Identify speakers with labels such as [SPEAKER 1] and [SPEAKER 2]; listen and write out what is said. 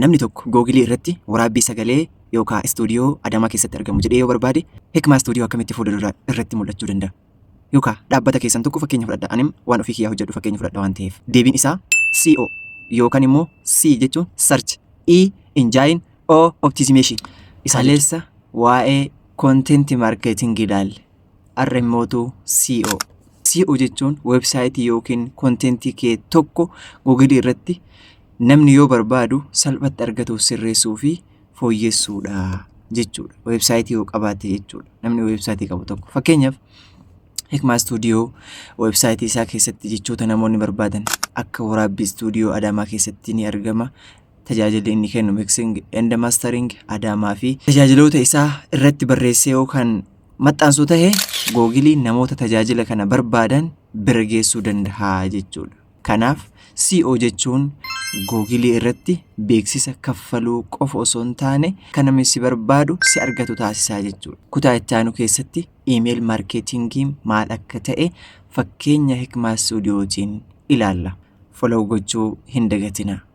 [SPEAKER 1] Namni tokko Googilii irratti waraabbii sagalee yookaan istuudiyoo Adamaa keessatti argamu jedhee yoo barbaade Hikmaa istuudiyoo akkamitti fuuldura irratti mul'achuu danda'a? Yookaan dhaabbata keessan tokko fakkeenya fudhadha. Anim waan ofii kiyyaa hojjedhu fakkeenya fudhadha waan ta'eef. Deebiin isaa CO yookaan immoo C jechuun search, E engine, O optimization. Isaalessa waa'ee content marketing ilaalle. Arra immootu CO. CO jechuun websaayitii yookiin contentii kee tokko Googilii irratti namni yoo barbaadu salphatti argatuuf sirreessuu fi fooyyessuudha jechuudha. Websaayitii yoo qabaate jechuudha. Namni websaayitii qabu tokko. Fakkeenyaaf Hikmaa istuudiyoo websaayitii isaa keessatti jechoota namoonni barbaadan akka waraabbii istuudiyoo Adamaa keessatti ni argama. Tajaajilli inni kennu mixing and mastering Adamaa fi tajaajiloota isaa irratti barreessee yookaan maxxansuu tahee Googilii namoota tajaajila kana barbaadan bira geessuu danda'a jechuudha. Kanaaf CO jechuun Googilii irratti beeksisa kaffaluu qofa osoo hin taane kan namni si barbaadu si argatu taasisaa jechuudha. Kutaa itti aanu keessatti email marketingii maal akka ta'e fakkeenya Hikmaa istuudiyootiin ilaalla. Follow gochuu hin dagatinaa.